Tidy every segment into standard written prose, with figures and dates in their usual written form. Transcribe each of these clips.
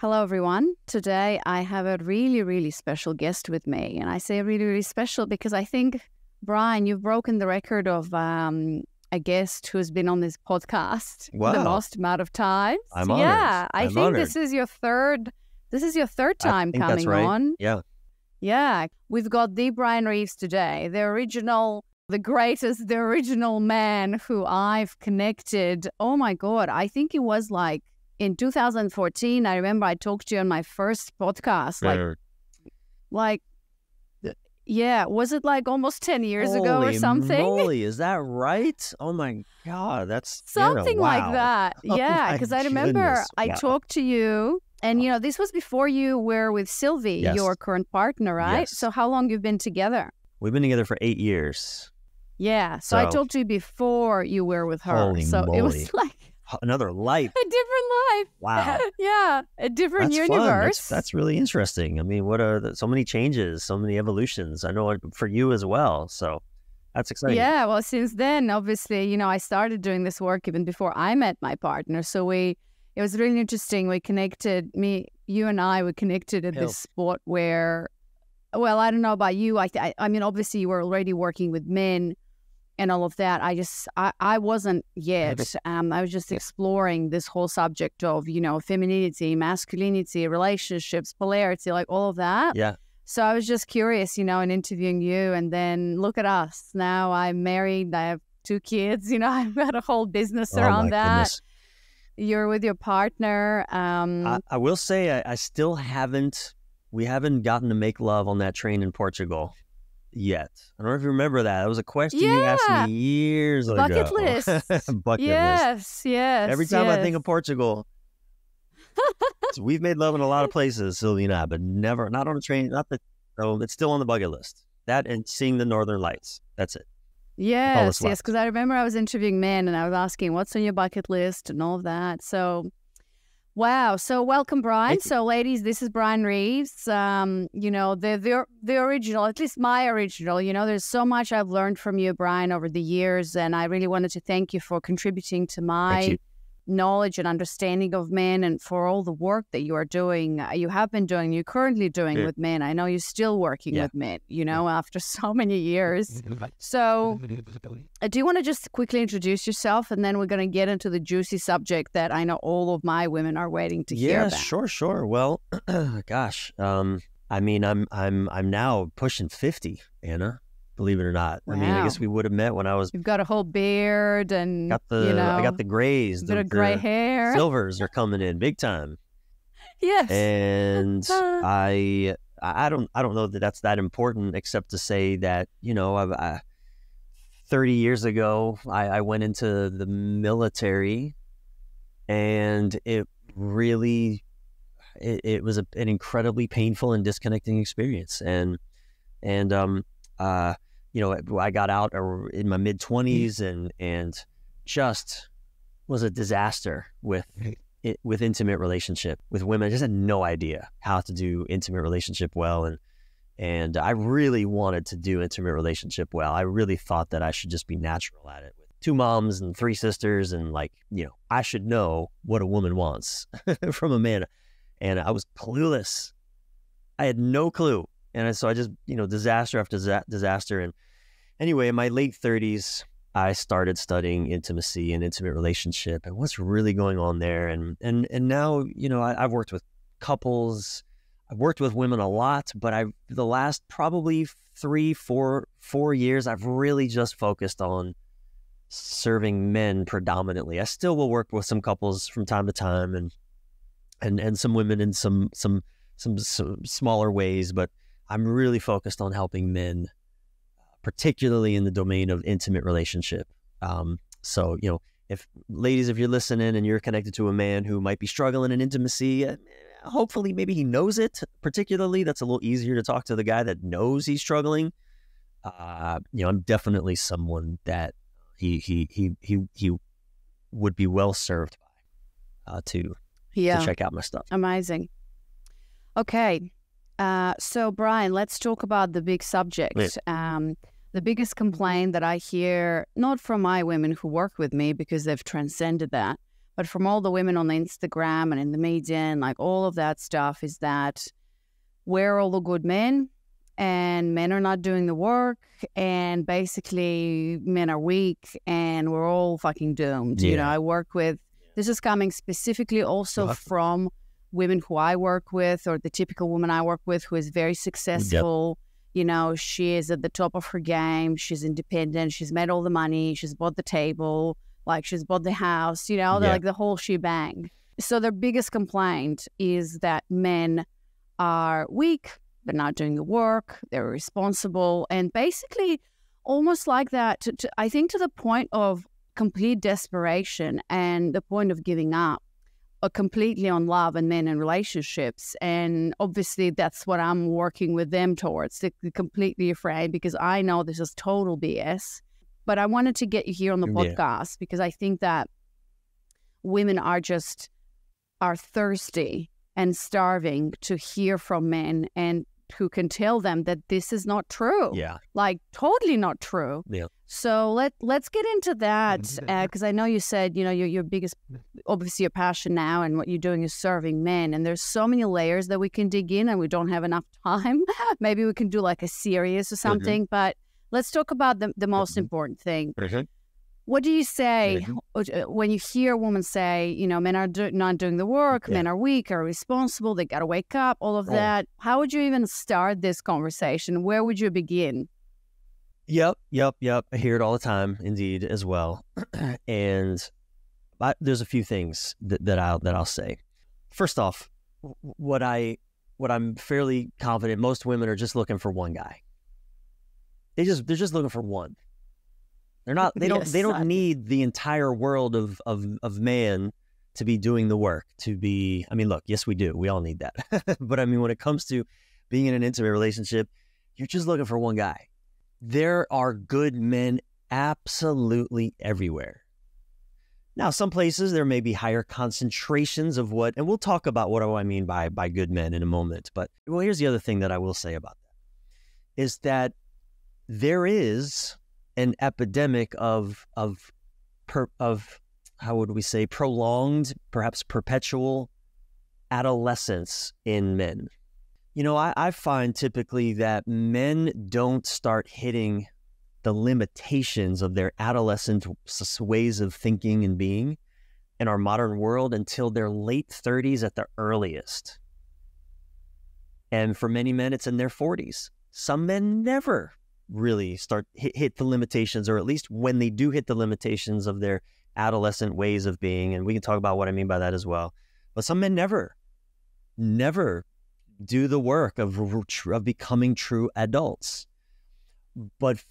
Hello, everyone. Today, I have a really, really special guest with me. And I say really, really special because I think, Brian, you've broken the record of a guest who's been on this podcast the most amount of times. I'm honored. Yeah, I think honored. this is your third time coming that's right. on. Yeah. Yeah. We've got the Brian Reeves today, the original man who I've connected. Oh my God. I think it was like in 2014. I remember I talked to you on my first podcast. Was it like almost 10 years ago or something? Holy, is that right? Oh my God, that's something wow. like that. Yeah, because I remember I talked to you, and this was before you were with Sylvie, your current partner, right? Yes. So how long you've been together? We've been together for 8 years. Yeah, so I talked to you before you were with her. Holy so moly. It was like another life. A different life. Wow. Yeah, a different That's universe. Fun. That's really interesting. I mean, what are so many changes, so many evolutions. I know for you as well. So that's exciting. Yeah, well, since then, obviously, I started doing this work even before I met my partner. So it was really interesting. We connected, you and I connected at this spot where, well, I don't know about you. I mean, obviously you were already working with men and all of that. I wasn't yet. I was just exploring this whole subject of, femininity, masculinity, relationships, polarity, like all of that. Yeah. So I was just curious, in interviewing you, and then look at us. Now I'm married. I have 2 kids. I've got a whole business around that. Goodness. You're with your partner. I will say we haven't gotten to make love on that train in Portugal yet. I don't know if you remember that. It was a question you asked me years ago. Bucket list. Bucket list. Yes. Every time I think of Portugal, so we've made love in a lot of places, Sylvie and I, but not on a train. It's still on the bucket list. That and seeing the Northern Lights. That's it. Yes, because I remember I was interviewing men and I was asking, what's on your bucket list and all of that. So, wow. So welcome, Brian. So ladies, this is Brian Reeves. The original, at least my original, there's so much I've learned from you, Brian, over the years. And I really wanted to thank you for contributing to my knowledge and understanding of men, and for all the work that you are doing, you have been doing, you're currently doing with men. I know you're still working with men, after so many years. So do you want to just quickly introduce yourself, and then we're going to get into the juicy subject that I know all of my women are waiting to hear about? Yeah, sure. Well, gosh, I mean, I'm now pushing 50, Anna. Believe it or not. Wow. I mean, I guess we would have met when I was. You've got a whole beard and I got the grays. The gray hair. Silvers are coming in big time. Yes. And I don't know that that's that important, except to say that 30 years ago I went into the military, and it really it was an incredibly painful and disconnecting experience, and I got out in my mid-20s and just was a disaster with intimate relationship with women. I just had no idea how to do intimate relationship well, and I really wanted to do intimate relationship well. I really thought that I should just be natural at it. With 2 moms and 3 sisters, and I should know what a woman wants from a man, and I was clueless. I had no clue. And so I just, disaster after disaster. And anyway, in my late 30s, I started studying intimacy and intimate relationship and what's really going on there. And now, I've worked with couples. I've worked with women a lot, but the last probably 3-4 years, I've really just focused on serving men predominantly. I still will work with some couples from time to time and some women in some smaller ways, but I'm really focused on helping men, particularly in the domain of intimate relationship. So, if you're listening and you're connected to a man who might be struggling in intimacy, hopefully maybe he knows it. Particularly, that's a little easier to talk to the guy that knows he's struggling. I'm definitely someone that he would be well served by to check out my stuff. Amazing. Okay. So, Brian, let's talk about the big subject. The biggest complaint that I hear, not from my women who work with me because they've transcended that, but from all the women on the Instagram and in the media and like all of that stuff, is that we're all the good men and men are not doing the work, and basically men are weak and we're all fucking doomed. Yeah. You know, I work with, this is coming specifically also from women who I work with, or the typical woman I work with who is very successful. You know, she is at the top of her game. She's independent. She's made all the money. She's bought the table. Like, she's bought the house, you know, like the whole shebang. So their biggest complaint is that men are weak. They're not doing the work. They're irresponsible. And basically almost like that, I think to the point of complete desperation and the point of giving up completely on love and men and relationships. And obviously that's what I'm working with them towards. They're completely afraid, because I know this is total BS. But I wanted to get you here on the podcast because I think that women are thirsty and starving to hear from men and who can tell them that this is not true. Yeah. Like, totally not true. Yeah. So let's get into that, because I know you said, you know, your biggest, obviously your passion now and what you're doing is serving men, and there's so many layers that we can dig in and we don't have enough time. Maybe we can do like a series or something, but let's talk about the most important thing. What do you say when you hear a woman say, you know, men are not doing the work, men are weak, are responsible, they got to wake up, all of that? How would you even start this conversation? Where would you begin? Yep. I hear it all the time, indeed, as well. And there's a few things that I'll say. First off, what I'm fairly confident, most women are just looking for one guy. They're just looking for one. They don't need the entire world of man to be doing the work, to be, I mean, look, yes, we do. We all need that. But I mean, when it comes to being in an intimate relationship, you're just looking for one guy. There are good men absolutely everywhere. Now, some places there may be higher concentrations of what, and we'll talk about what do I mean by good men in a moment. But well, here's the other thing that I will say about that, is that there is an epidemic of how would we say, prolonged, perhaps perpetual adolescence in men. You know, I find typically that men don't start hitting the limitations of their adolescent ways of thinking and being in our modern world until their late 30s at the earliest. And for many men, it's in their 40s. Some men never really start hit the limitations, or at least when they do hit the limitations of their adolescent ways of being, and we can talk about what I mean by that as well. But some men never do the work of becoming true adults. But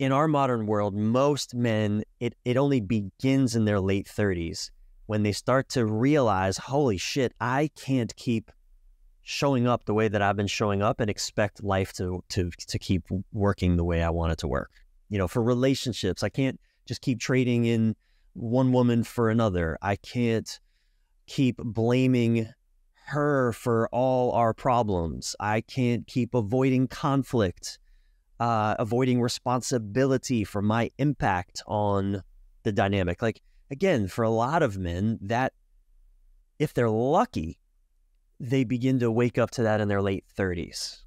in our modern world, most men, it only begins in their late 30s when they start to realize, holy shit, I can't keep showing up the way that I've been showing up and expect life to keep working the way I want it to work. You know, for relationships, I can't just keep trading in one woman for another. I can't keep blaming her for all our problems. I can't keep avoiding conflict, avoiding responsibility for my impact on the dynamic. Like, again, for a lot of men, that if they're lucky, they begin to wake up to that in their late 30s.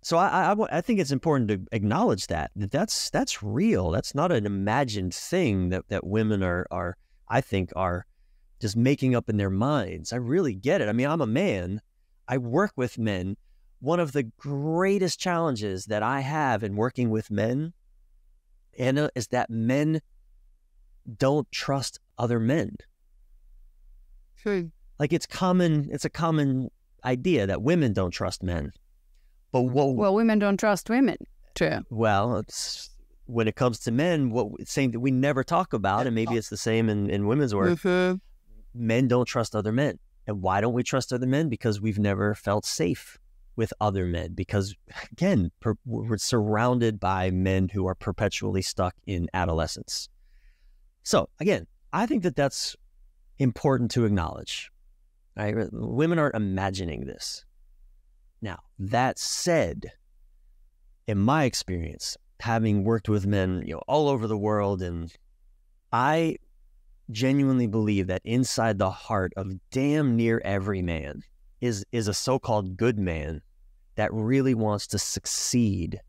So I think it's important to acknowledge that's real. That's not an imagined thing that women are I think are just making up in their minds. I really get it. I mean, I'm a man. I work with men. One of the greatest challenges that I have in working with men, Anna, is that men don't trust other men. True. Like, it's a common idea that women don't trust men. But well, women don't trust women. True. Well, when it comes to men, same that we never talk about, and maybe it's the same in women's work. Mm-hmm. Men don't trust other men. And why don't we trust other men? Because we've never felt safe with other men. Because, again, we're surrounded by men who are perpetually stuck in adolescence. So, again, I think that's important to acknowledge. Right? Women aren't imagining this. Now, that said, in my experience, having worked with men, all over the world, and I genuinely believe that inside the heart of damn near every man is a so-called good man that really wants to succeed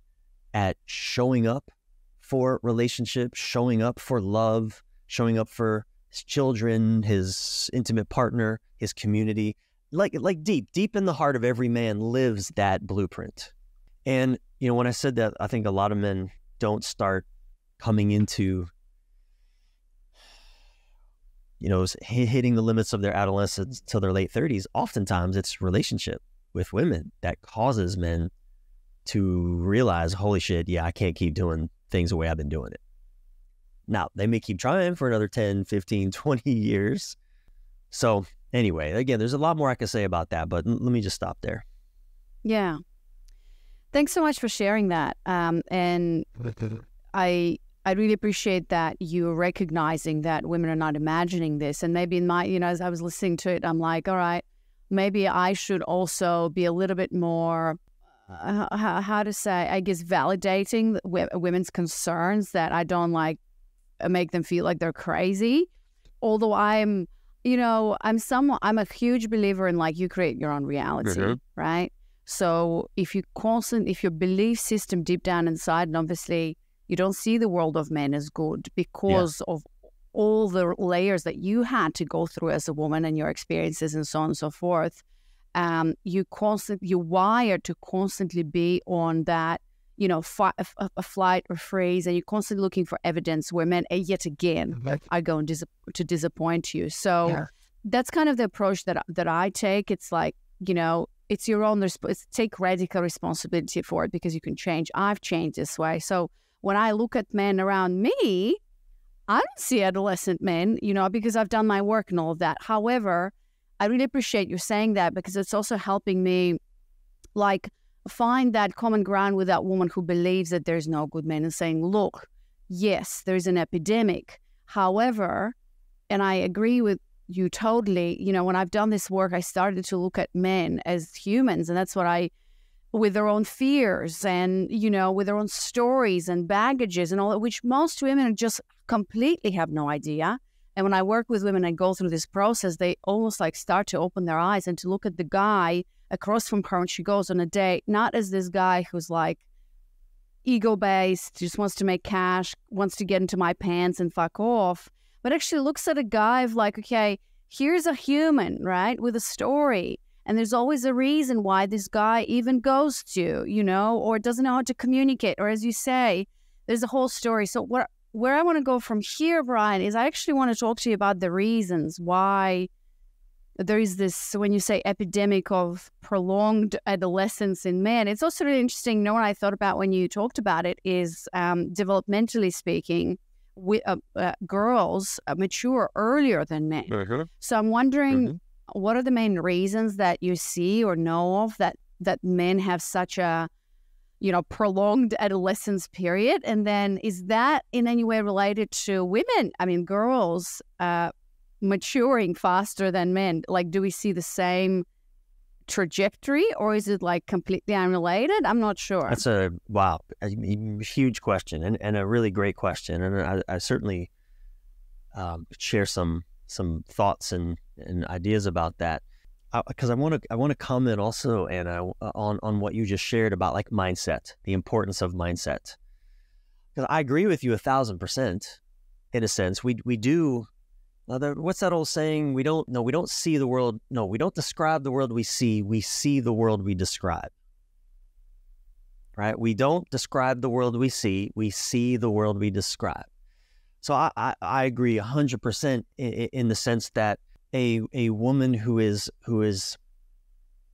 at showing up for relationships, showing up for love, showing up for his children, his intimate partner, his community. Like deep in the heart of every man lives that blueprint. And, you know, when I said that, I think a lot of men don't start coming into, you know, hitting the limits of their adolescence till their late 30s. Oftentimes it's relationship with women that causes men to realize, holy shit, yeah, I can't keep doing things the way I've been doing it. Now, they may keep trying for another 10, 15, 20 years. So anyway, again, there's a lot more I could say about that, but let me just stop there. Yeah. Thanks so much for sharing that. And I really appreciate that you're recognizing that women are not imagining this. And maybe in my, you know, as I was listening to it, I'm like, all right, maybe I should also be a little bit more, how to say, I guess, validating women's concerns, that I don't like make them feel like they're crazy. Although I'm a huge believer in, like, you create your own reality, right? So if your belief system deep down inside, and obviously you don't see the world of men as good because of all the layers that you had to go through as a woman and your experiences and so on and so forth, you're wired to constantly be on that, you know, a flight or freeze, and you're constantly looking for evidence where men yet again are going to disappoint you. So that's kind of the approach that I take. It's like, you know, it's your own, take radical responsibility for it, because you can change. I've changed this way. So when I look at men around me, I don't see adolescent men, you know, because I've done my work and all of that. However, I really appreciate you saying that, because it's also helping me, like, find that common ground with that woman who believes that there's no good men, and saying, look, yes, there's an epidemic. However, and I agree with you totally, you know, when I've done this work, I started to look at men as humans, and that's what with their own fears and, you know, with their own stories and baggages and all that, which most women just completely have no idea. And when I work with women and go through this process, they almost like start to open their eyes and to look at the guy across from her when she goes on a date, not as this guy who's like ego-based, just wants to make cash, wants to get into my pants and fuck off, but actually looks at a guy of like, okay, here's a human, right, with a story. And there's always a reason why this guy even goes to, you know, or doesn't know how to communicate. Or as you say, there's a whole story. So where I want to go from here, Brian, is I actually want to talk to you about the reasons why there is this, when you say epidemic of prolonged adolescence in men. It's also really interesting. You know what I thought about when you talked about it is, developmentally speaking, girls mature earlier than men. So I'm wondering, what are the main reasons that you see or know of that men have such a, you know, prolonged adolescence period? And then is that in any way related to women? I mean, girls maturing faster than men. Like, do we see the same trajectory, or is it like completely unrelated? I'm not sure. That's a huge question, and a really great question. And I certainly share some thoughts and ideas about that, because I want to comment also, Anna, on what you just shared about like mindset, the importance of mindset. Because I agree with you 1,000%. In a sense, we do. What's that old saying? We don't see the world. No, we don't describe the world we see. We see the world we describe. Right? We don't describe the world we see. We see the world we describe. So I agree 100% in the sense that a woman who is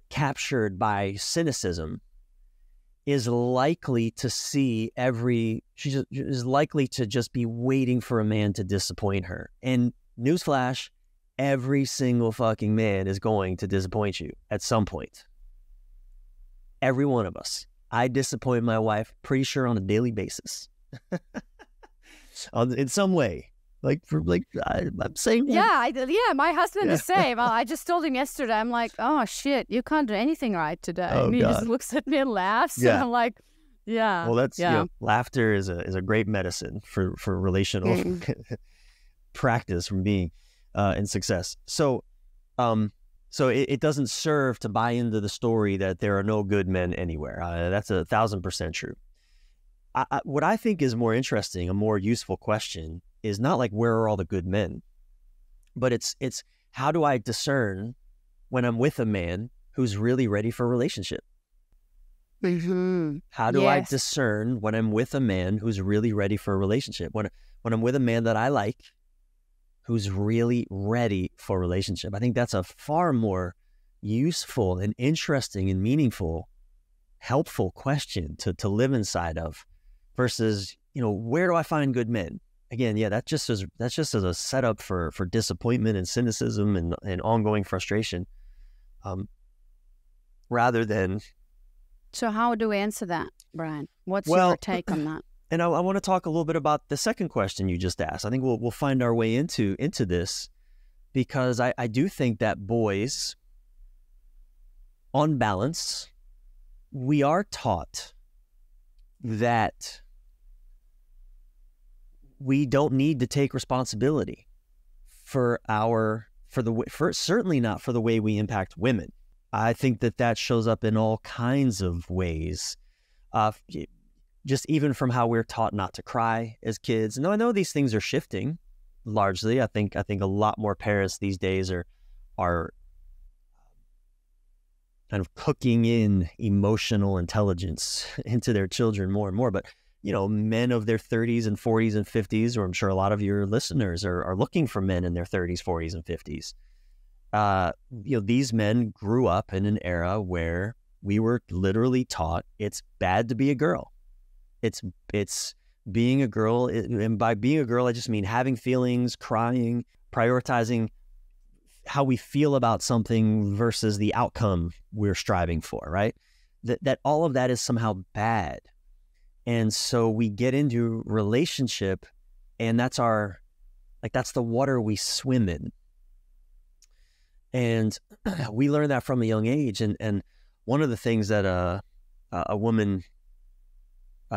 captured by cynicism is likely to see she is likely to just be waiting for a man to disappoint her. And newsflash, every single fucking man is going to disappoint you at some point. Every one of us. I disappoint my wife pretty sure on a daily basis. In some way. I'm saying. Yeah, my husband is the same. I just told him yesterday, I'm like, oh shit, you can't do anything right today. And he just looks at me and laughs. Yeah. And I'm like, yeah. Well, that's, laughter is a great medicine for relational. practice from being in success. So it doesn't serve to buy into the story that there are no good men anywhere. That's 1,000% true. What I think is more interesting, a more useful question, is not like where are all the good men, but it's how do I discern when I'm with a man who's really ready for a relationship? Mm-hmm. How do I discern when I'm with a man who's really ready for a relationship? When I'm with a man that I like, who's really ready for a relationship? I think that's a far more useful and interesting and meaningful, helpful question to live inside of, versus, where do I find good men? Again, that's just as a setup for disappointment and cynicism and ongoing frustration, rather than. So how do we answer that, Brian? What's your take on that? And I want to talk a little bit about the second question you just asked. I think we'll find our way into this, because I do think that boys, on balance, we are taught that we don't need to take responsibility certainly not for the way we impact women. I think that shows up in all kinds of ways. Just even from how we're taught not to cry as kids. No, I know these things are shifting largely. I think a lot more parents these days are kind of cooking in emotional intelligence into their children more and more. But, men of their 30s and 40s and 50s, or I'm sure a lot of your listeners are looking for men in their 30s, 40s, and 50s. These men grew up in an era where we were literally taught it's bad to be a girl. It's being a girl, and by being a girl, I just mean having feelings, crying, prioritizing how we feel about something versus the outcome we're striving for, right? That all of that is somehow bad. And so we get into relationship, and that's the water we swim in. And we learn that from a young age. And one of the things that a woman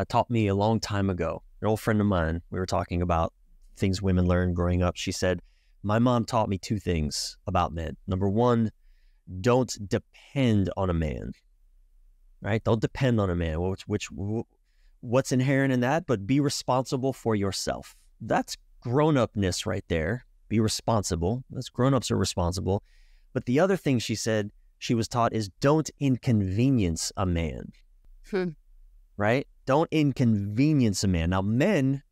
taught me a long time ago, an old friend of mine, we were talking about things women learn growing up. She said, my mom taught me two things about men. Number one, don't depend on a man, right? Don't depend on a man, what's inherent in that, but be responsible for yourself. That's grown-upness right there. Be responsible. That's grown-ups are responsible. But the other thing she said she was taught is don't inconvenience a man, right? Don't inconvenience a man. Now, men,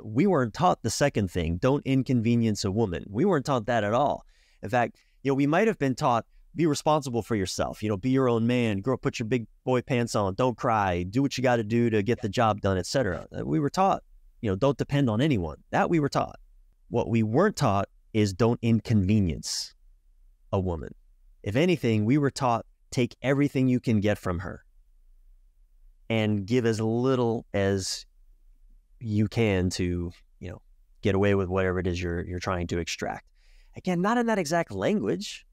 we weren't taught the second thing, don't inconvenience a woman. We weren't taught that at all. In fact, we might have been taught, be responsible for yourself, be your own man, grow up, put your big boy pants on, don't cry, do what you got to do to get the job done, etc. We were taught, don't depend on anyone. That we were taught. What we weren't taught is don't inconvenience a woman. If anything, we were taught, take everything you can get from her and give as little as you can to, get away with whatever it is you're trying to extract. Again, not in that exact language,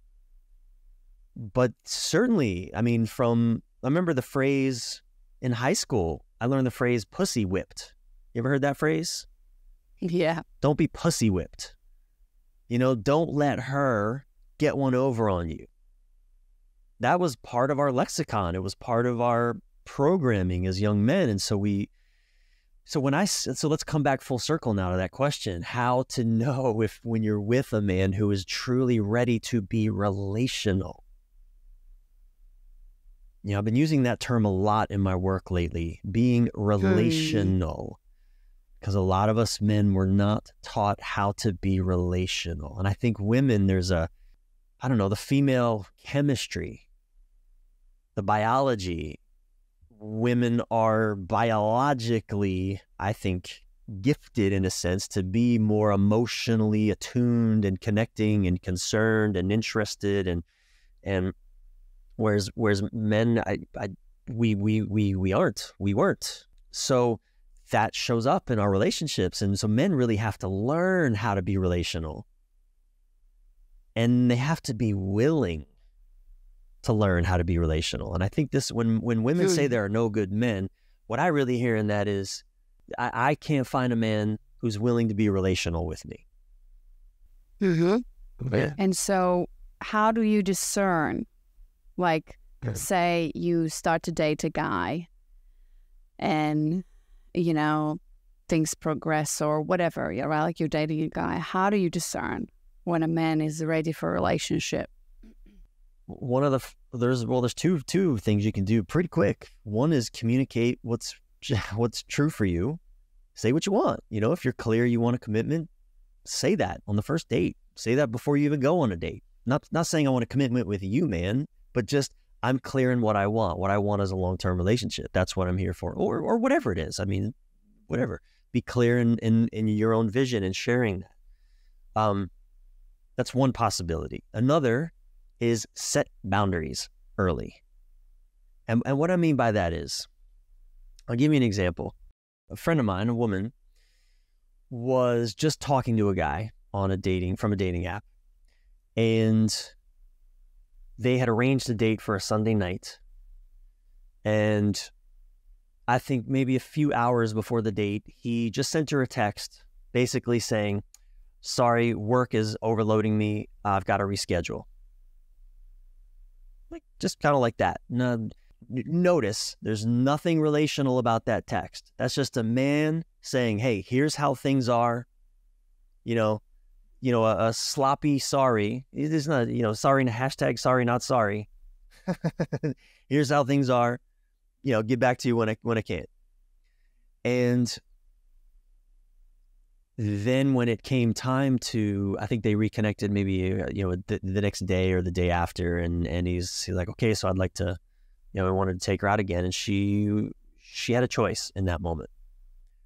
but certainly, I remember the phrase in high school, I learned the phrase pussy whipped. You ever heard that phrase? Yeah. Don't be pussy whipped. Don't let her get one over on you. That was part of our lexicon. It was part of our programming as young men. And so let's come back full circle now to that question, how to know when you're with a man who is truly ready to be relational. I've been using that term a lot in my work lately, being relational, because a lot of us men were not taught how to be relational. And I think women, there's the female chemistry, the biology. Women are biologically, I think, gifted in a sense to be more emotionally attuned and connecting and concerned and interested, and whereas men, we weren't. So that shows up in our relationships, and so men really have to learn how to be relational, and they have to be willing to learn how to be relational. And I think this, when women say there are no good men, what I really hear in that is I can't find a man who's willing to be relational with me. Yeah. And so how do you discern, like, say you start to date a guy and, you know, things progress or whatever, right? Like you're dating a guy. How do you discern when a man is ready for a relationship? One of there's two things you can do pretty quick. One is communicate what's true for you. Say what you want. You know, if you're clear you want a commitment, say that on the first date. Say that before you even go on a date. Not saying I want a commitment with you, man, but just I'm clear in what I want. What I want is a long-term relationship. That's what I'm here for, or whatever it is. I mean, whatever. Be clear in your own vision and sharing that. That's one possibility. Another is set boundaries early. And what I mean by that is, I'll give you an example. A friend of mine, a woman, was just talking to a guy from a dating app, and they had arranged a date for a Sunday night. And I think maybe a few hours before the date, he just sent her a text basically saying, sorry, work is overloading me. I've got to reschedule. Like, just kind of like that. No, notice there's nothing relational about that text. That's just a man saying, hey, here's how things are. A sloppy sorry. It is not, sorry, hashtag sorry, not sorry. Here's how things are. Get back to you when I can. And then when it came time to, I think they reconnected maybe, the next day or the day after. And he's like, okay, so I'd like to, I wanted to take her out again. And she had a choice in that moment.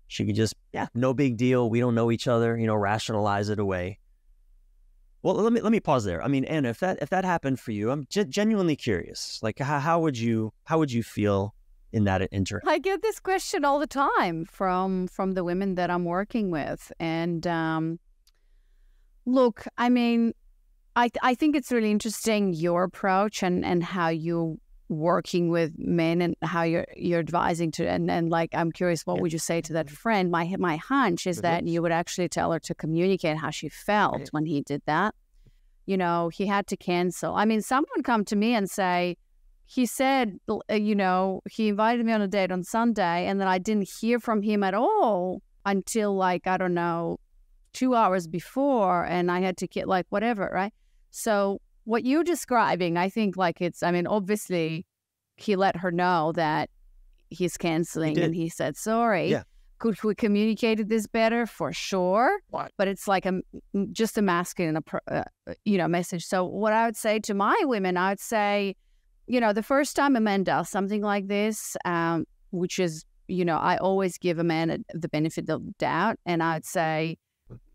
She could just, no big deal. We don't know each other, rationalize it away. Well, let me pause there. I mean, Anna, if that happened for you, I'm genuinely curious. Like, how would you feel in that interaction? I get this question all the time from the women that I'm working with. And look, I mean, I think it's really interesting, your approach and how you working with men and how you're advising to, and like, I'm curious, what would you say to that friend? My hunch is that you would actually tell her to communicate how she felt when he did that. He had to cancel. I mean, someone would come to me and say, he said, he invited me on a date on Sunday, and then I didn't hear from him at all until, like, I don't know, 2 hours before, and I had to get, like, whatever, right? So what you're describing, I think, like, obviously he let her know that he's canceling, and he said sorry. Yeah. Could we communicated this better? For sure. What? But it's like just a masculine, message. So what I would say to my women, I would say, the first time a man does something like this, which is, I always give a man the benefit of the doubt, and I'd say,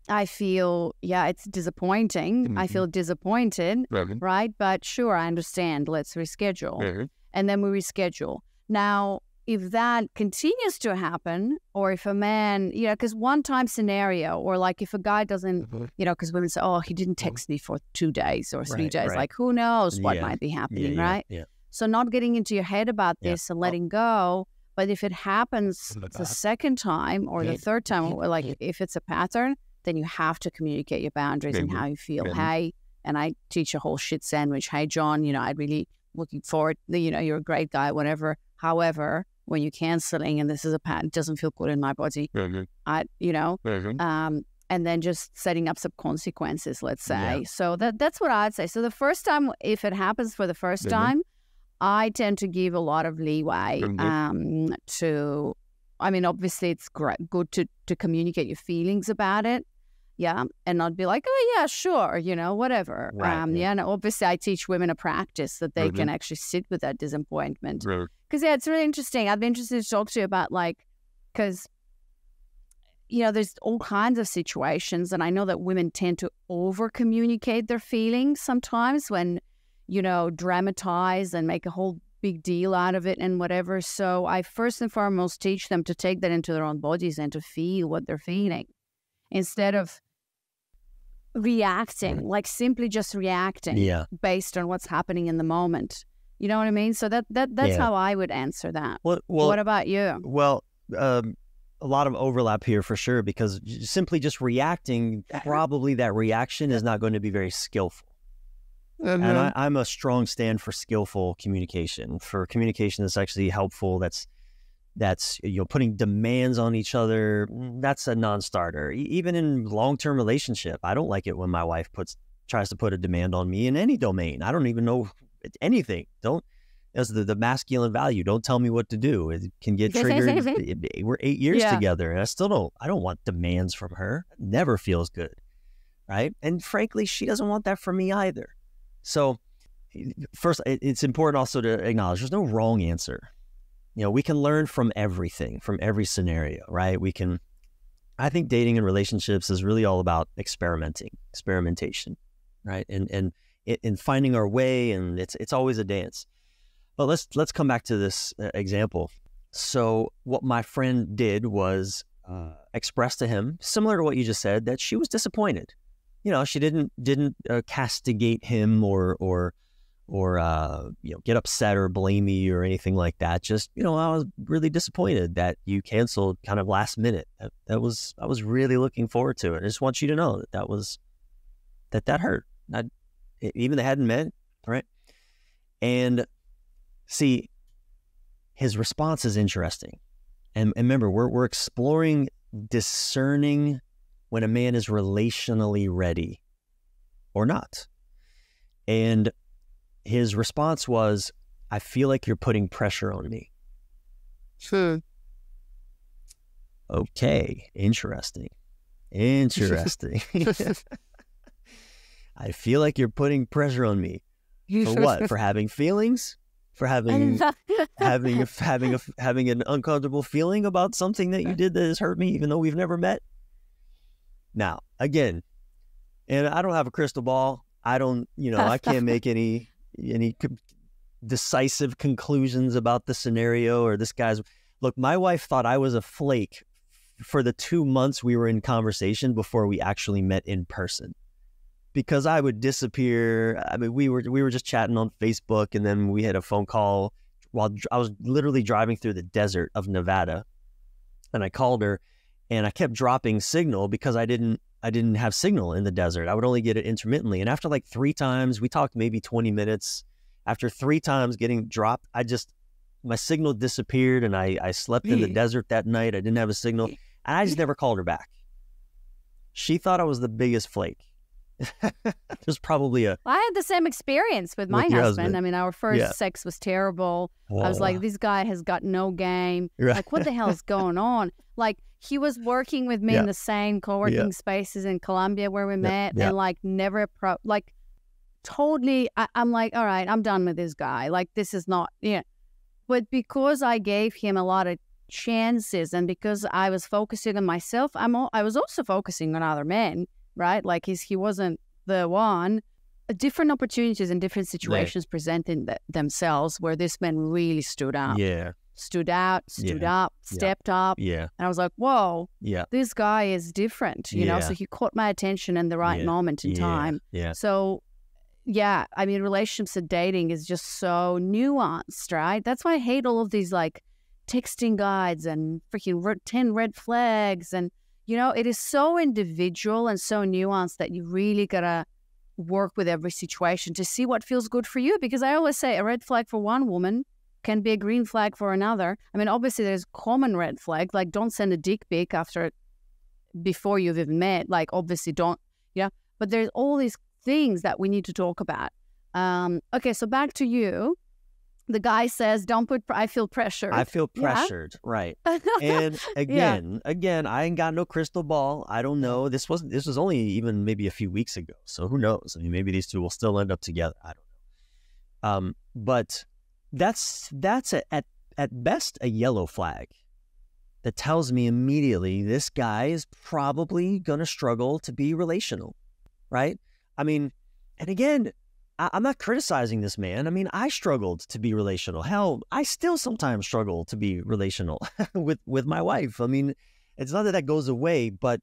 I feel, it's disappointing. Mm-hmm. I feel disappointed, right? But sure, I understand. Let's reschedule. Mm-hmm. And then we reschedule. Now, if that continues to happen, or if a man, because one-time scenario, or like if a guy doesn't, because women say, oh, he didn't text me for 2 days or 3 days. Right. Like, who knows what might be happening, right? Yeah. So not getting into your head about this and letting go. But if it happens the second time or the third time, or like if it's a pattern, then you have to communicate your boundaries and how you feel. Hey, and I teach a whole shit sandwich. Hey, John, I'd really looking forward, you're a great guy, whatever. However, when you're canceling and this is a pattern, it doesn't feel good in my body. And then just setting up some consequences, let's say. Yeah. So that's what I'd say. So the first time, if it happens for the first time, I tend to give a lot of leeway obviously it's good to communicate your feelings about it. Yeah. And not be like, oh, yeah, sure, whatever. Right, and obviously I teach women a practice that they can actually sit with that disappointment. Because, it's really interesting. I'd be interested to talk to you about, because, there's all kinds of situations. And I know that women tend to over-communicate their feelings sometimes when, dramatize and make a whole big deal out of it and whatever. So I first and foremost teach them to take that into their own bodies and to feel what they're feeling instead of reacting, like simply just reacting based on what's happening in the moment. You know what I mean? So that's how I would answer that. Well, what about you? Well, a lot of overlap here for sure, because simply just reacting, probably that reaction is not going to be very skillful. And I'm a strong stand for skillful communication, for communication that's actually helpful. That's putting demands on each other. That's a non-starter. Even in long-term relationship, I don't like it when my wife tries to put a demand on me in any domain. I don't even know anything. That's the masculine value. Don't tell me what to do. It can get triggered. We're 8 years together, and I don't want demands from her. It never feels good, right? And frankly, she doesn't want that from me either. So first, it's important also to acknowledge there's no wrong answer. We can learn from everything, from every scenario, right? I think dating and relationships is really all about experimentation, right? And finding our way, and it's always a dance. But let's come back to this example. So what my friend did was express to him, similar to what you just said, that she was disappointed. She didn't castigate him or get upset or blame me or anything like that. Just, I was really disappointed that you canceled kind of last minute. I was really looking forward to it. I just want you to know that hurt. Even they hadn't met, right? And see, his response is interesting. And remember, we're exploring discerning when a man is relationally ready or not. And his response was, I feel like you're putting pressure on me. Okay, interesting. I feel like you're putting pressure on me. For what? For having feelings? For having an uncomfortable feeling about something that you did that has hurt me, even though we've never met? Now, again, and I don't have a crystal ball. I can't make any decisive conclusions about the scenario or this guy's. Look, my wife thought I was a flake for the 2 months we were in conversation before we actually met in person, because I would disappear. I mean, we were just chatting on Facebook, and then we had a phone call while I was literally driving through the desert of Nevada, and I called her, and I kept dropping signal because I didn't have signal in the desert. I would only get it intermittently. And after like 3 times, we talked maybe 20 minutes. After 3 times getting dropped, my signal disappeared, and I slept in the desert that night. I didn't have a signal, and I just never called her back. She thought I was the biggest flake. There's probably I had the same experience with my husband. I mean, our first sex was terrible. I was like, this guy has got no game. Right. Like, what the hell is going on? Like, he was working with me in the same co-working spaces in Colombia where we met, and like never totally. I'm like, all right, I'm done with this guy. Like, this is not But because I gave him a lot of chances, and because I was focusing on myself, I was also focusing on other men. Right? Like he wasn't the one. Different opportunities and different situations presented themselves where this man really stood up. Stood out, stepped up. And I was like, whoa, this guy is different, you know? So he caught my attention in the right moment in time. So, I mean, relationships and dating is just so nuanced, right? That's why I hate all of these like texting guides and freaking 10 red flags, and it is so individual and so nuanced that you really gotta work with every situation to see what feels good for you. Because I always say a red flag for one woman can be a green flag for another. I mean, obviously there's common red flags, like don't send a dick pic before you've even met. Like, obviously don't, but there's all these things that we need to talk about. Okay, so back to you. The guy says, I feel pressured. I feel pressured, right. And again, I ain't got no crystal ball. I don't know. This was only even maybe a few weeks ago. So who knows? I mean, maybe these two will still end up together. I don't know. But that's at best a yellow flag that tells me immediately this guy is probably going to struggle to be relational, right? I mean, and again, I'm not criticizing this man. I mean, I struggled to be relational. Hell, I still sometimes struggle to be relational with my wife. I mean, it's not that goes away, but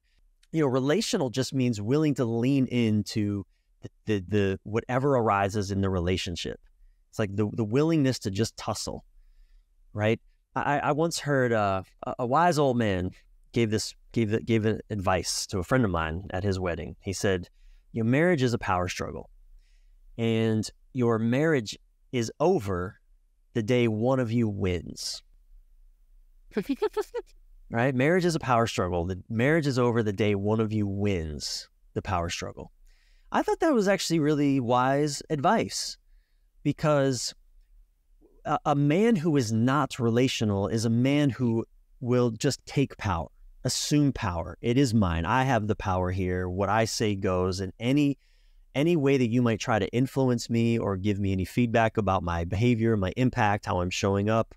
relational just means willing to lean into the whatever arises in the relationship. It's like the willingness to just tussle, right? I once heard a wise old man gave advice to a friend of mine at his wedding. He said, your marriage is a power struggle, and your marriage is over the day one of you wins. Right? Marriage is a power struggle. The marriage is over the day one of you wins the power struggle. I thought that was actually really wise advice, because a man who is not relational is a man who will just take power, assume power. It is mine. I have the power here. What I say goes. And any way that you might try to influence me or give me any feedback about my behavior, my impact, how I'm showing up,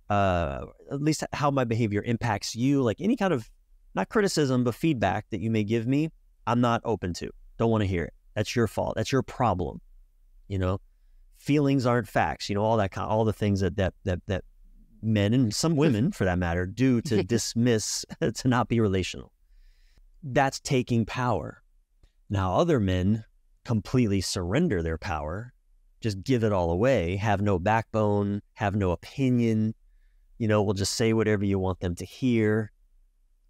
at least how my behavior impacts you, like any kind of, not criticism, but feedback that you may give me, I'm not open to. Don't want to hear it. That's your fault. That's your problem. Feelings aren't facts. All the things that men and some women, for that matter, do to dismiss, to not be relational. That's taking power. Now, other men completely surrender their power, just give it all away, have no backbone, have no opinion, will just say whatever you want them to hear,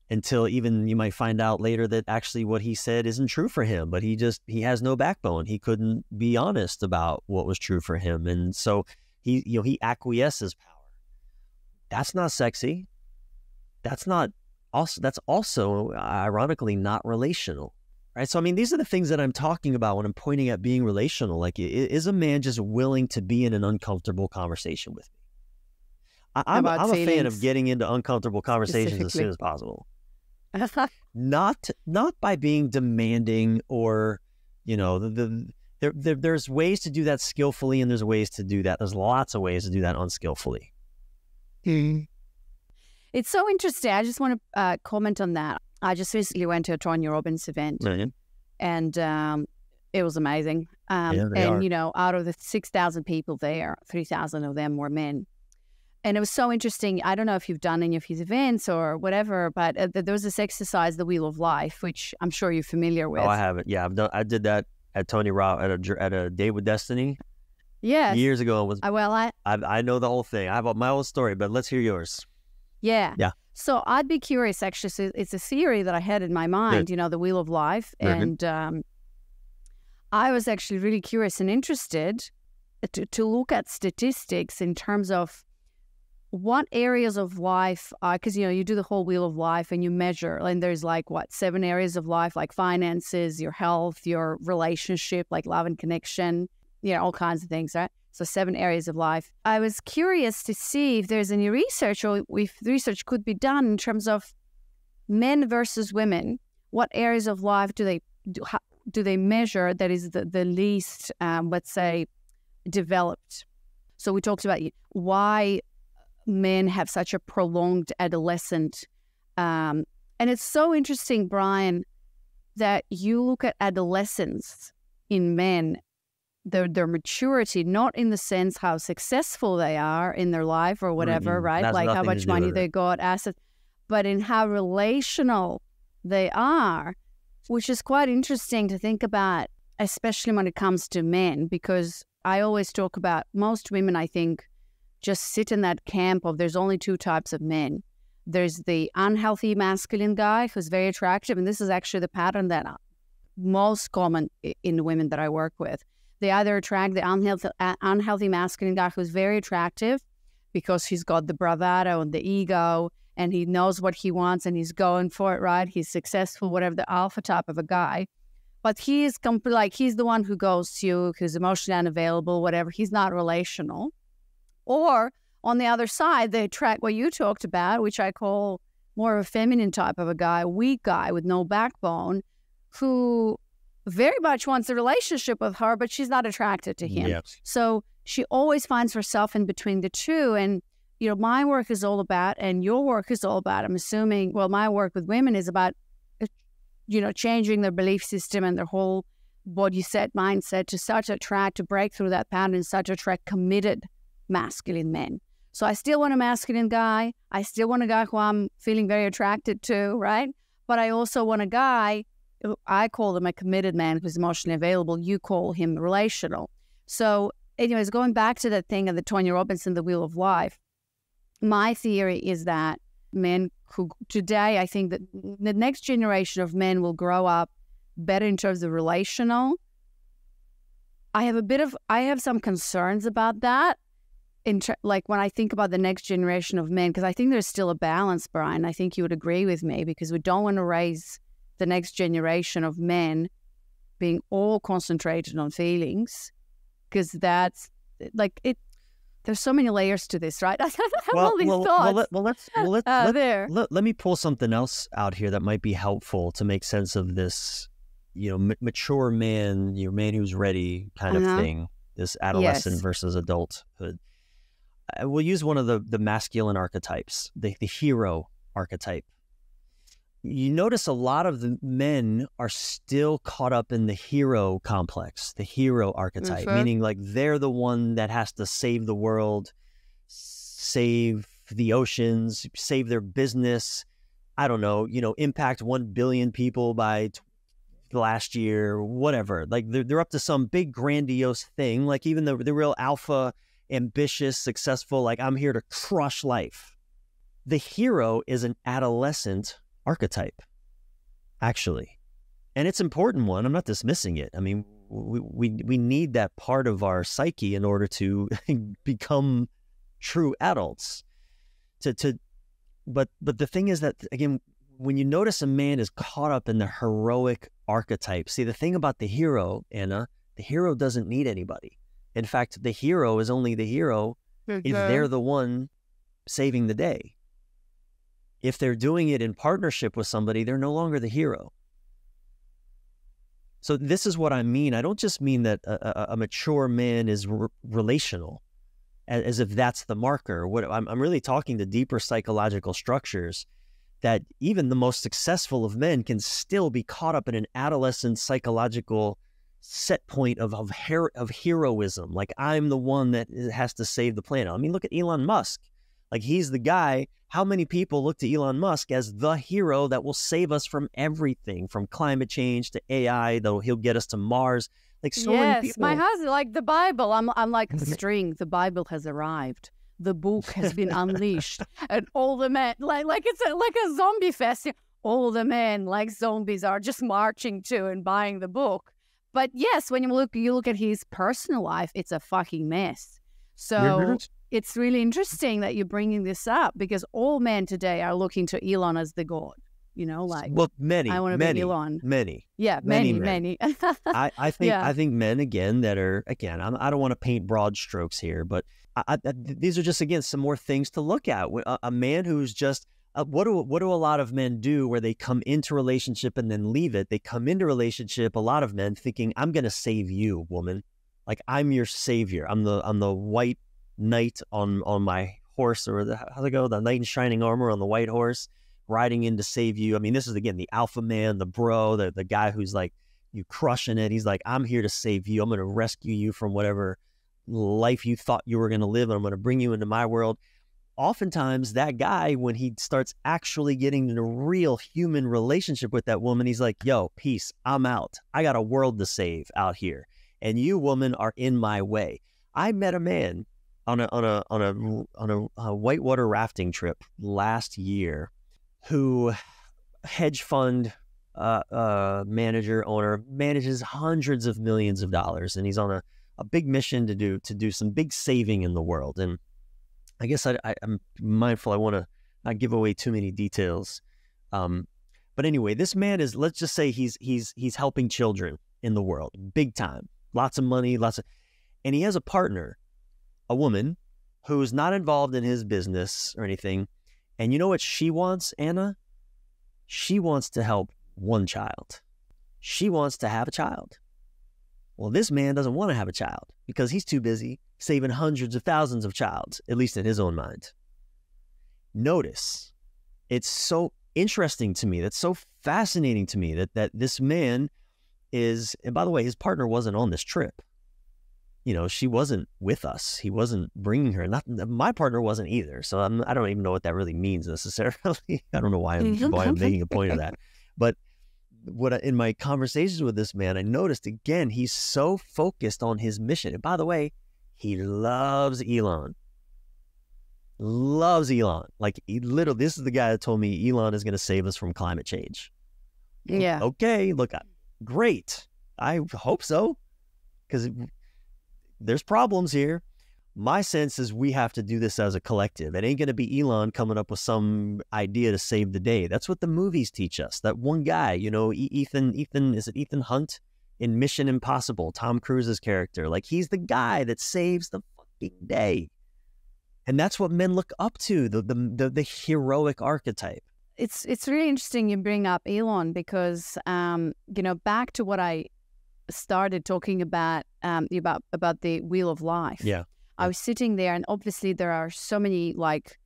until even you might find out later that actually what he said isn't true for him, but he has no backbone. He couldn't be honest about what was true for him. And so he acquiesces power. That's not sexy. That's also ironically not relational. Right? So, I mean, these are the things that I'm talking about when I'm pointing at being relational. Like, is a man just willing to be in an uncomfortable conversation with me? I'm a fan of getting into uncomfortable conversations as soon as possible. Not by being demanding or, there's ways to do that skillfully, and there's ways to do that. There's lots of ways to do that unskillfully. It's so interesting. I just want to comment on that. I just recently went to a Tony Robbins event, and it was amazing. Out of the 6,000 people there, 3,000 of them were men. And it was so interesting. I don't know if you've done any of his events or whatever, but there was this exercise, the Wheel of Life, which I'm sure you're familiar with. Oh, I haven't. Yeah, I did that at Tony Robbins at a Day with Destiny. Yeah, years ago. I know the whole thing. I have my own story, but let's hear yours. Yeah. So I'd be curious. Actually, so it's a theory that I had in my mind. Good. The Wheel of Life, and I was actually really curious and interested to look at statistics in terms of what areas of life, because, you do the whole Wheel of Life and you measure, and there's 7 areas of life, like finances, your health, your relationship, like love and connection, all kinds of things, right? So 7 areas of life. I was curious to see if there's any research, or if research could be done in terms of men versus women. What areas of life do they measure that is the least, let's say, developed? So we talked about why men have such a prolonged adolescent. And it's so interesting, Brian, that you look at adolescence in men, their maturity, not in the sense how successful they are in their life or whatever, right? Like how much money they got, assets, but in how relational they are, which is quite interesting to think about, especially when it comes to men, because I always talk about most women, I think, just sit in that camp of there's only 2 types of men. There's the unhealthy masculine guy who's very attractive, and this is actually the pattern that most common in the women that I work with. They either attract the unhealthy masculine guy who's very attractive because he's got the bravado and the ego, and he knows what he wants and he's going for it, right? He's successful, whatever, the alpha type of a guy. But he's he's the one who goes to you, who's emotionally unavailable, whatever. He's not relational. Or on the other side, they attract what you talked about, which I call more of a feminine type of a guy, weak guy with no backbone, who very much wants a relationship with her, but she's not attracted to him. Yes. So she always finds herself in between the two. And, my work is all about, and your work is all about, I'm assuming, my work with women is about, changing their belief system and their whole body set, mindset to break through that pattern and such attract committed masculine men. So I still want a masculine guy. I still want a guy who I'm feeling very attracted to, right? But I also want a guy, I call him a committed man who's emotionally available. You call him relational. So anyways, going back to that thing of the Tony Robbins and the Wheel of Life, my theory is that men who today, I think that the next generation of men will grow up better in terms of relational. I have some concerns about that. Like when I think about the next generation of men, because I think there's still a balance, Brian. I think you would agree with me, because we don't want to raise the next generation of men being all concentrated on feelings, because that's like it. There's so many layers to this, right? I have all these thoughts. Let me pull something else out here that might be helpful to make sense of this, mature man, man who's ready kind of thing, this adolescent versus adulthood. We'll use one of the masculine archetypes, the hero archetype. You notice a lot of the men are still caught up in the hero complex, the hero archetype, meaning like they're the one that has to save the world, save the oceans, save their business. I don't know, impact 1 billion people by last year, whatever. Like they're up to some big grandiose thing. Like even the real alpha, ambitious, successful, like I'm here to crush life. The hero is an adolescent archetype, actually, and it's an important one. I'm not dismissing it. I mean, we need that part of our psyche in order to become true adults. But the thing is that, again, when you notice a man is caught up in the heroic archetype, see, the thing about the hero, Anna, the hero doesn't need anybody. In fact, the hero is only the hero if they're the one saving the day. If they're doing it in partnership with somebody, they're no longer the hero. So this is what I mean. I don't just mean that a mature man is relational, as if that's the marker. What I'm really talking to deeper psychological structures that even the most successful of men can still be caught up in an adolescent psychological set point of heroism. Like, I'm the one that has to save the planet. I mean, look at Elon Musk. Like, he's the guy. How many people look to Elon Musk as the hero that will save us from everything, from climate change to AI, though he'll get us to Mars? Like, so many people. My husband, like the Bible. I'm like a string. The Bible has arrived. The book has been unleashed, and all the men, like it's like a zombie fest. All the men, like zombies, are just marching to and buying the book. But yes, when you look at his personal life, it's a fucking mess. So it's really interesting that you're bringing this up, because all men today are looking to Elon as the god. Well, many. I want to be Elon. Many. Yeah, many. I think men, again, that are, again, I don't want to paint broad strokes here, but these are just, again, some more things to look at. A man who's just, what do a lot of men do where they come into relationship and then leave it? They come into relationship, a lot of men, thinking, I'm going to save you, woman. Like, I'm your savior. I'm the white knight on my horse, or how's it go? The knight in shining armor on the white horse, riding in to save you. I mean, this is, again, the alpha man, the bro, the guy who's like, you crushing it. He's like, I'm here to save you. I'm going to rescue you from whatever life you thought you were going to live, and I'm going to bring you into my world. Oftentimes, that guy, when he starts actually getting in a real human relationship with that woman, he's like, yo, peace, I'm out. I got a world to save out here, and you, woman, are in my way. I met a man on a whitewater rafting trip last year, who hedge fund manager, owner, manages hundreds of millions of dollars, and he's on a big mission to do some big saving in the world. And I guess I'm mindful, I want to not give away too many details. But anyway, this man is, let's just say he's helping children in the world, big time, lots of money, and he has a partner, a woman who's not involved in his business or anything. And you know what she wants, Anna? She wants to help one child. She wants to have a child. Well, this man doesn't want to have a child because he's too busy saving hundreds of thousands of childs, at least in his own mind. Notice, it's so interesting to me, that's so fascinating to me that this man is, and by the way, his partner wasn't on this trip. She wasn't with us. He wasn't bringing her. My partner wasn't either. So I don't even know what that really means necessarily. I don't know why I'm making a point of that. But in my conversations with this man, I noticed, again, he's so focused on his mission. And by the way, he loves Elon. loves Elon. Like, literally, this is the guy that told me Elon is going to save us from climate change. Yeah. Okay, look, great. I hope so, because there's problems here. My sense is we have to do this as a collective. It ain't going to be Elon coming up with some idea to save the day. That's what the movies teach us. That one guy, you know, Ethan, is it Ethan Hunt in Mission Impossible, Tom Cruise's character? Like, he's the guy that saves the fucking day. And that's what men look up to, the heroic archetype. It's really interesting you bring up Elon because, you know, back to what I started talking about the Wheel of Life. Yeah. I was sitting there, and obviously there are so many, like,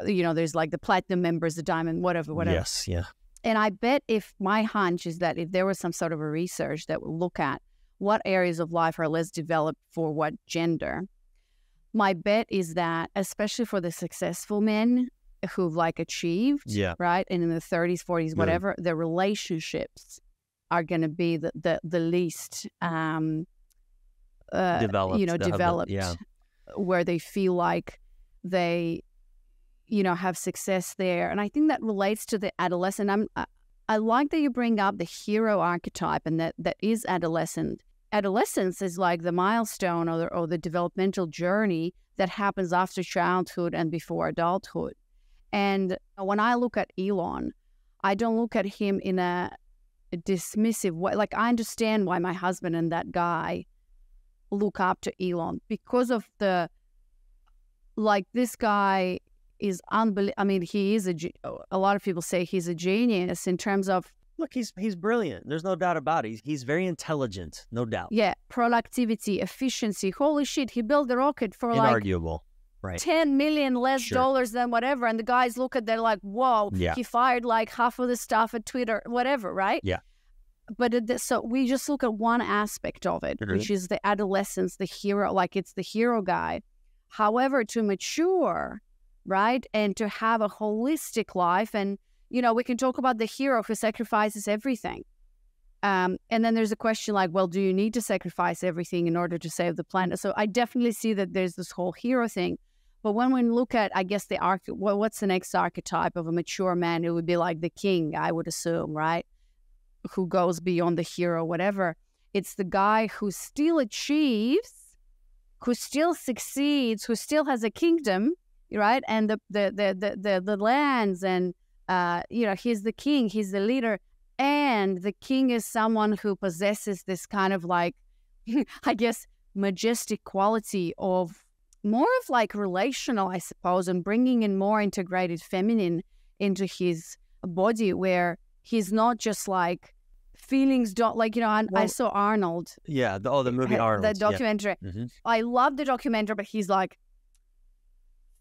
you know, there's like the platinum members, the diamond, whatever. Yes, yeah. And I bet if my hunch is that if there was some sort of a research that would look at what areas of life are less developed for what gender, my bet is that, especially for the successful men who've like achieved, right, and in the 30s, 40s, whatever, the relationships are going to be the least developed, you know, developed. Where they feel like they, you know, have success there. And I think that relates to the adolescent. I like that you bring up the hero archetype, and that is adolescent. Adolescence is like the milestone or the developmental journey that happens after childhood and before adulthood. And when I look at Elon, I don't look at him in a dismissive way. Like, I understand why my husband and that guy look up to Elon because of this guy is unbelievable. I mean, he is a lot of people say he's a genius in terms of, look, he's brilliant. There's no doubt about it. He's very intelligent, no doubt. Yeah, productivity, efficiency. Holy shit, he built the rocket for inarguable. Right. $10 million less dollars than whatever. And the guys look at, they're like, whoa, he fired like half of the stuff at Twitter, whatever, right? Yeah. But so we just look at one aspect of it, which is the adolescence, the hero, like it's the hero guy. However, to mature, right, and to have a holistic life, and, you know, we can talk about the hero who sacrifices everything. And then there's a question like, well, do you need to sacrifice everything in order to save the planet? So I definitely see that there's this whole hero thing. But when we look at, I guess, what's the next archetype of a mature man? It would be like the king, I would assume, right? Who goes beyond the hero, whatever. It's the guy who still achieves, who still succeeds, who still has a kingdom, right? And the lands, and you know, he's the king, he's the leader, and the king is someone who possesses this kind of like, I guess, majestic quality of more of like relational, I suppose, and bringing in more integrated feminine into his body, where he's not just like feelings don't, like, you know, I saw Arnold. Yeah, the movie Arnold. The documentary. Yeah. Mm-hmm. I love the documentary, but he's like,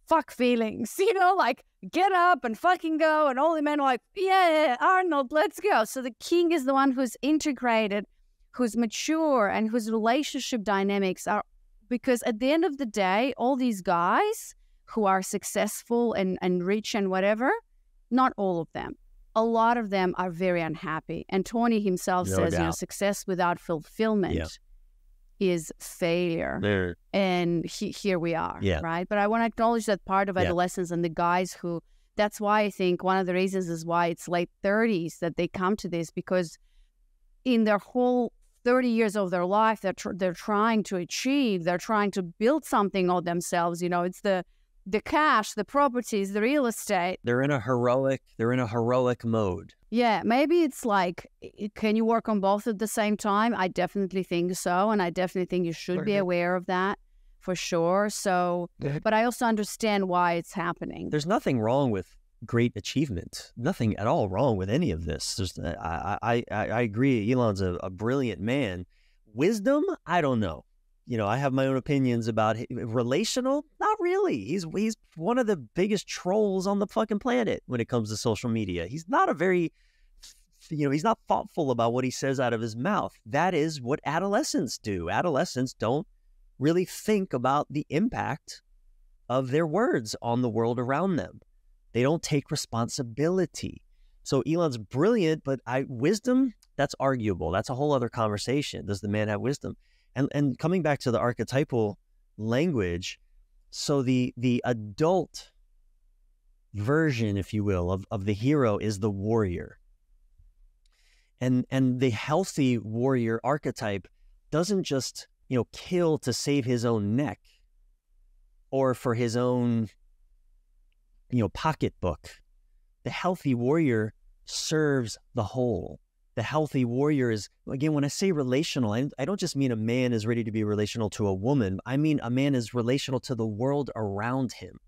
fuck feelings, you know, like, get up and fucking go. And all the men are like, yeah, Arnold, let's go. So the king is the one who's integrated, who's mature, and whose relationship dynamics are, because at the end of the day, all these guys who are successful and rich and whatever, not all of them. A lot of them are very unhappy. And Tony himself says, you know, success without fulfillment is failure. And here we are, right? But I want to acknowledge that part of adolescence and the guys who, that's why I think one of the reasons is why it's late 30s that they come to this, because in their whole 30 years of their life, they're trying to achieve, they're trying to build something of themselves. You know, it's the cash, the properties, the real estate. They're in a heroic mode. Yeah, maybe it's like, can you work on both at the same time? I definitely think so. And I definitely think you should be aware of that for sure. So, but I also understand why it's happening. There's nothing wrong with great achievement. Nothing at all wrong with any of this. I agree. Elon's a brilliant man. Wisdom, I don't know. You know, I have my own opinions about relational. Not really. He's one of the biggest trolls on the fucking planet when it comes to social media. He's not a very, you know, he's not thoughtful about what he says out of his mouth. That is what adolescents do. Adolescents don't really think about the impact of their words on the world around them. They don't take responsibility. So Elon's brilliant, but wisdom, that's arguable. That's a whole other conversation. Does the man have wisdom? And coming back to the archetypal language, So the adult version, if you will, of the hero is the warrior. And the healthy warrior archetype doesn't just, kill to save his own neck or for his own, pocketbook. The healthy warrior serves the whole. The healthy warrior is, again, when I say relational, I don't just mean a man is ready to be relational to a woman. I mean a man is relational to the world around him.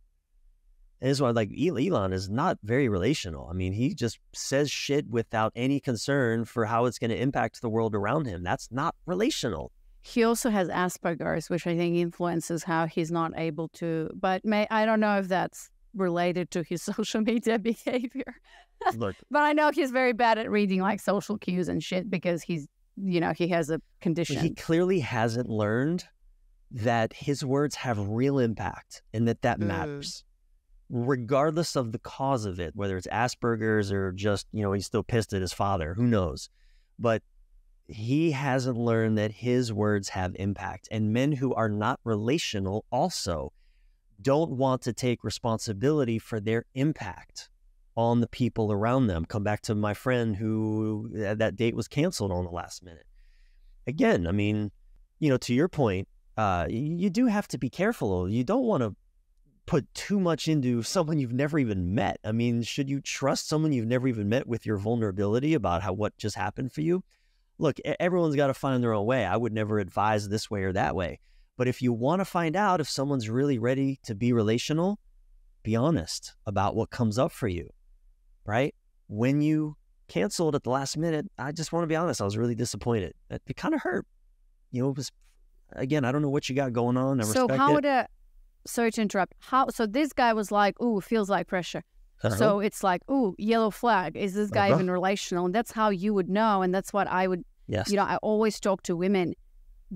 And this is why, like, Elon is not very relational. I mean, he just says shit without any concern for how it's going to impact the world around him. That's not relational. He also has Asperger's, which I think influences how he's not able to, but I don't know if that's related to his social media behavior. Look, but I know he's very bad at reading like social cues and shit because he has a condition. He clearly hasn't learned that his words have real impact and that matters, regardless of the cause of it, whether it's Asperger's or just, he's still pissed at his father, who knows? But he hasn't learned that his words have impact. And men who are not relational also don't want to take responsibility for their impact on the people around them. Come back to my friend who that date was canceled on the last minute. Again, I mean, to your point, you do have to be careful. You don't want to put too much into someone you've never even met. I mean, should you trust someone you've never even met with your vulnerability about what just happened for you? Look, everyone's got to find their own way. I would never advise this way or that way. But if you want to find out if someone's really ready to be relational, be honest about what comes up for you, right? When you canceled at the last minute, I just want to be honest, I was really disappointed. It kind of hurt. It was, again, I don't know what you got going on. I respect it. Sorry to interrupt. So this guy was like, ooh, feels like pressure. So it's like, ooh, yellow flag. Is this guy even relational? And that's how you would know. And that's what I would, I always talk to women.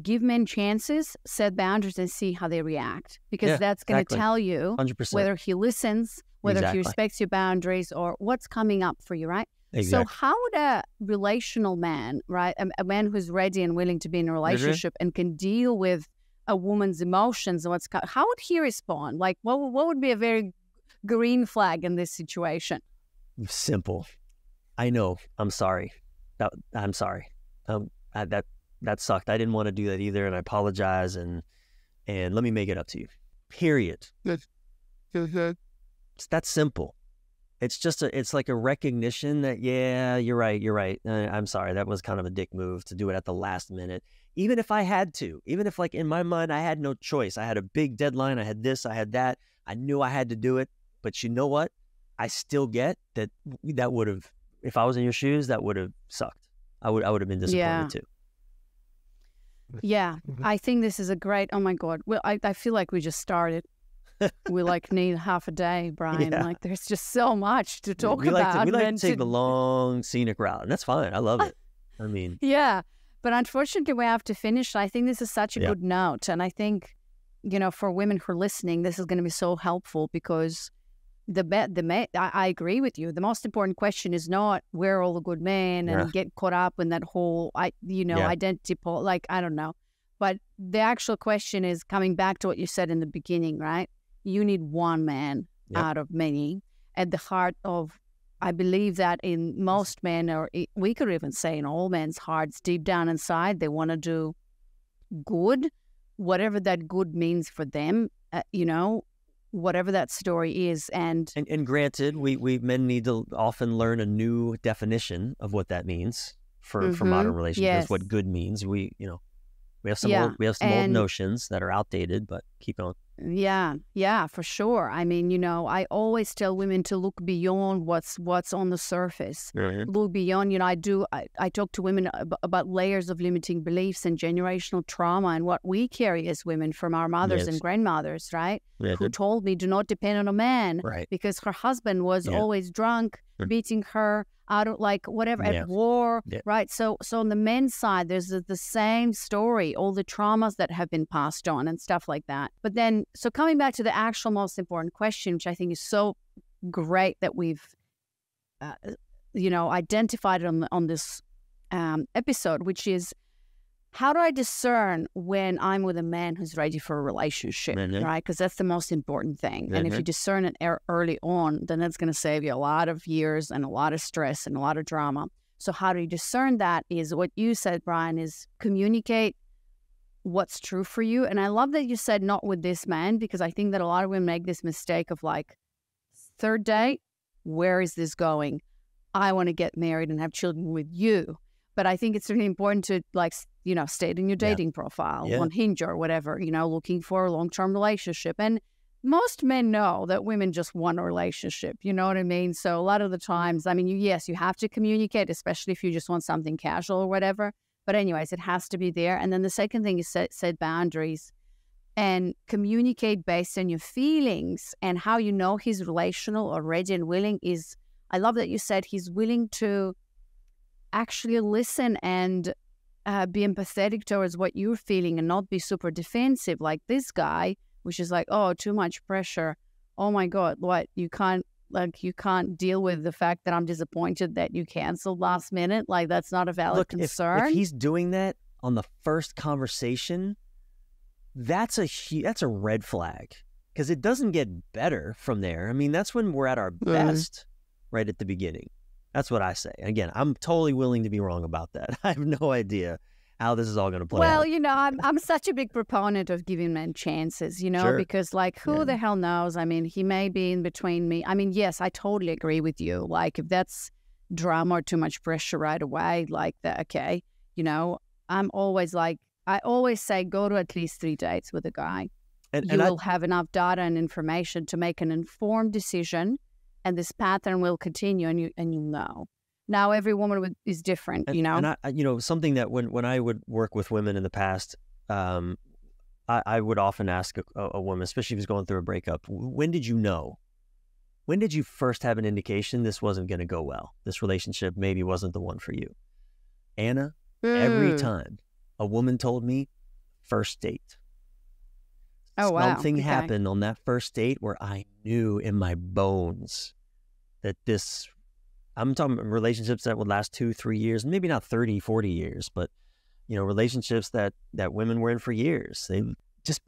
Give men chances, set boundaries, and see how they react. Because that's going to tell you 100%. Whether he listens, whether he respects your boundaries, or what's coming up for you, right? Exactly. So how would a relational man, right, a man who's ready and willing to be in a relationship and can deal with a woman's emotions and how would he respond? Like, what would be a very green flag in this situation? Simple. I know. I'm sorry. I'm sorry. That sucked. I didn't want to do that either, and I apologize. And let me make it up to you. Period. It's that simple. It's just it's like a recognition that you're right. I'm sorry. That was kind of a dick move to do it at the last minute. Even if I had to, even if like in my mind I had no choice. I had a big deadline. I had this. I had that. I knew I had to do it. But you know what? I still get that would have, if I was in your shoes, that would have sucked. I would have been disappointed too. Yeah, I think this is a great, oh my God. Well, I feel like we just started. We like need half a day, Brian. Yeah. Like there's just so much to talk about. We like to take the long scenic route, and that's fine. I love it. I mean. Yeah, but unfortunately we have to finish. I think this is such a good note. And I think, for women who are listening, this is going to be so helpful because I agree with you. The most important question is not where are all the good men and get caught up in that whole, identity, like, I don't know. But the actual question is coming back to what you said in the beginning, right? You need one man out of many. At the heart of, I believe that in most men, or we could even say in all men's hearts, deep down inside, they want to do good, whatever that good means for them, whatever that story is. And granted, we men need to often learn a new definition of what that means for modern relationships, what good means. We have some old notions that are outdated, but keep going. Yeah, for sure. I mean, I always tell women to look beyond what's on the surface. Look beyond, I talk to women about layers of limiting beliefs and generational trauma and what we carry as women from our mothers and grandmothers, right? Who told me do not depend on a man because her husband was always drunk, beating her out of whatever at war, right? So on the men's side, there's the same story, all the traumas that have been passed on and stuff like that. But then, so coming back to the actual most important question, which I think is so great that we've, identified it on this episode, which is how do I discern when I'm with a man who's ready for a relationship, right? Because that's the most important thing. And if you discern it early on, then that's going to save you a lot of years and a lot of stress and a lot of drama. So how do you discern that is what you said, Brian, is communicate what's true for you. And I love that you said not with this man, because I think that a lot of women make this mistake of like, third date, where is this going? I want to get married and have children with you. But I think it's really important to, like, you know, state in your dating profile on Hinge or whatever, you know, looking for a long-term relationship. And most men know that women just want a relationship, you know what I mean? So a lot of the times, I mean, yes, you have to communicate, especially if you just want something casual or whatever. But anyways, it has to be there. And then the second thing is set boundaries and communicate based on your feelings, and how you know he's relational or ready and willing is, I love that you said he's willing to actually listen and be empathetic towards what you're feeling and not be super defensive like this guy, which is like, oh, too much pressure. Oh my God, what? You can't deal with the fact that I'm disappointed that you canceled last minute. Like, that's not a valid concern. If he's doing that on the first conversation, that's a red flag, because it doesn't get better from there. I mean, that's when we're at our best, right at the beginning. That's what I say. Again, I'm totally willing to be wrong about that. I have no idea how this is all going to play out. Well, you know, I'm such a big proponent of giving men chances, you know, because like, who the hell knows? I mean, he may be in between me. I mean, yes, I totally agree with you. Like, if that's drama or too much pressure right away, like that, okay, you know, I'm always like, I always say go to at least 3 dates with a guy. And you will have enough data and information to make an informed decision, and this pattern will continue, and you know. Now, every woman is different, you know. And I, you know, something that when I would work with women in the past, I would often ask a woman, especially if she's going through a breakup, when did you know? When did you first have an indication this wasn't going to go well? This relationship maybe wasn't the one for you. Anna, every time a woman told me, first date. Oh, wow. Something happened on that first date where I knew in my bones that this, I'm talking about relationships that would last 2-3 years, maybe not 30-40 years, but, you know, relationships that women were in for years. They just,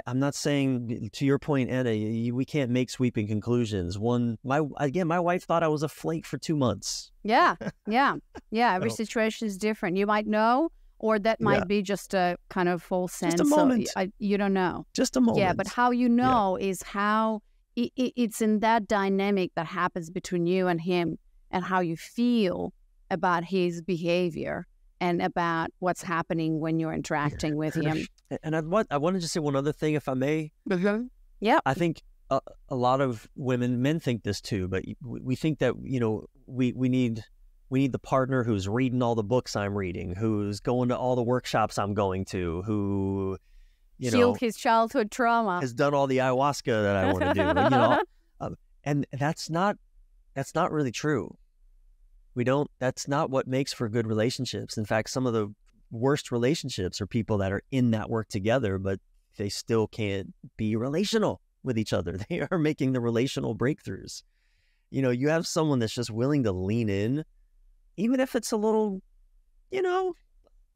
I'm not saying, to your point, Anna, we can't make sweeping conclusions. My wife thought I was a flake for 2 months. Yeah. Every situation is different. You might know, or that might be just a kind of false sense. Just a moment. You don't know. Just a moment. Yeah, but how you know is how it's in that dynamic that happens between you and him, and how you feel about his behavior and about what's happening when you're interacting with him. And I wanted to say one other thing, if I may. Yeah. I think a lot of men think this too, but we think that, you know, we need the partner who's reading all the books I'm reading, who's going to all the workshops I'm going to, who, you know, healed his childhood trauma, has done all the ayahuasca that I want to do. You know, and that's not really true. That's not what makes for good relationships. In fact, some of the worst relationships are people that are in that work together, but they still can't be relational with each other. They are making the relational breakthroughs. You know, you have someone that's just willing to lean in, even if it's a little, you know,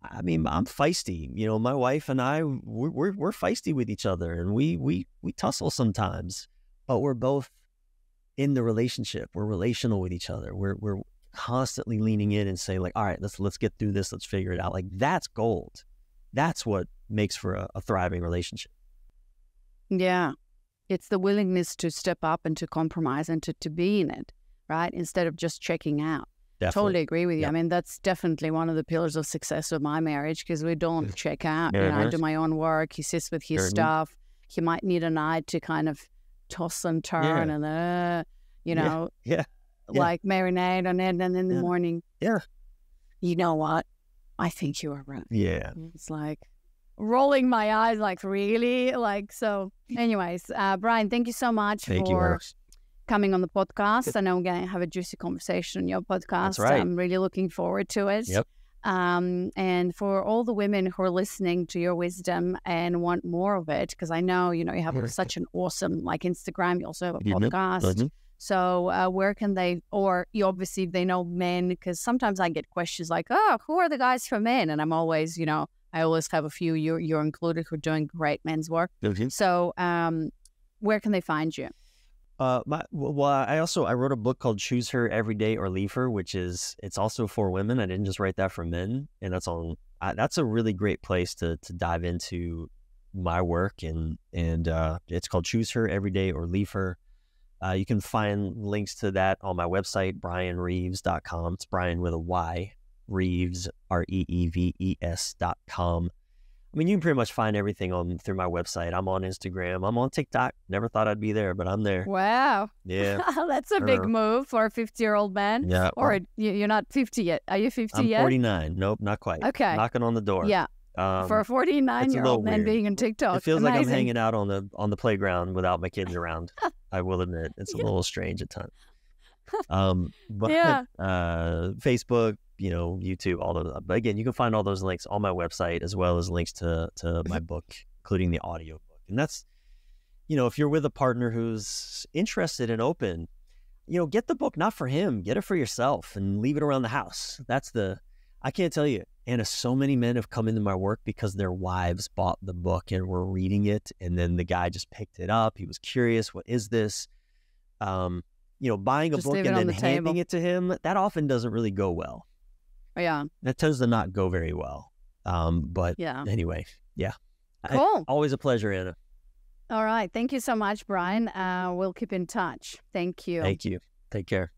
I mean, I'm feisty. You know, my wife and I, we're feisty with each other, and we tussle sometimes, but we're both in the relationship. We're relational with each other. We're constantly leaning in and saying, like, all right, let's get through this. Let's figure it out. Like, that's gold. That's what makes for a thriving relationship. Yeah. It's the willingness to step up and to compromise and to be in it, right? Instead of just checking out. Definitely. Totally agree with you. Yep. I mean, that's definitely one of the pillars of success of my marriage, because we don't check out. You know, I do my own work. He sits with his stuff. He might need a night to kind of toss and turn and, you know, like marinate on it. And then in the morning, you know what? I think you are right. Yeah. It's like rolling my eyes, like, really? Like, so anyways, Brian, thank you so much for coming on the podcast. I know we're going to have a juicy conversation on your podcast. That's right. I'm really looking forward to it. Yep. And for all the women who are listening to your wisdom and want more of it, because I know, you know, you have such an awesome, like, Instagram. You also have a podcast. So where can they, or you obviously if they know men, because sometimes I get questions like, oh, who are the guys for men? And I'm always, I always have a few, you're included, who are doing great men's work. Mm-hmm. So where can they find you? I wrote a book called Choose Her Every Day or Leave Her, it's also for women. I didn't just write that for men, and that's a really great place to dive into my work, and it's called Choose Her Every Day or Leave Her. You can find links to that on my website, brianreeves.com. It's Brian with a Y, Reeves, REEVES.com. I mean, you can pretty much find everything through my website. I'm on Instagram. I'm on TikTok. Never thought I'd be there, but I'm there. Wow. Yeah. That's a big move for a 50-year-old man. Yeah. Or you're not 50 yet. Are you 50 yet? I'm 49. Nope, not quite. Okay. Knocking on the door. Yeah. For a 49-year-old man being on TikTok. It feels amazing. like I'm hanging out on the playground without my kids around. I will admit. It's a little strange at times. But Facebook, YouTube, all those. But again, you can find all those links on my website, as well as links to my book, including the audio book. And that's, if you're with a partner who's interested and open, get the book, not for him, get it for yourself and leave it around the house. I can't tell you, Anna, so many men have come into my work because their wives bought the book and were reading it. And then the guy just picked it up. He was curious. What is this? Buying a book and then handing it to him, that often doesn't really go well. Yeah. That tends to not go very well. But anyway, yeah. Cool. Always a pleasure, Anna. All right. Thank you so much, Brian. We'll keep in touch. Thank you. Thank you. Take care.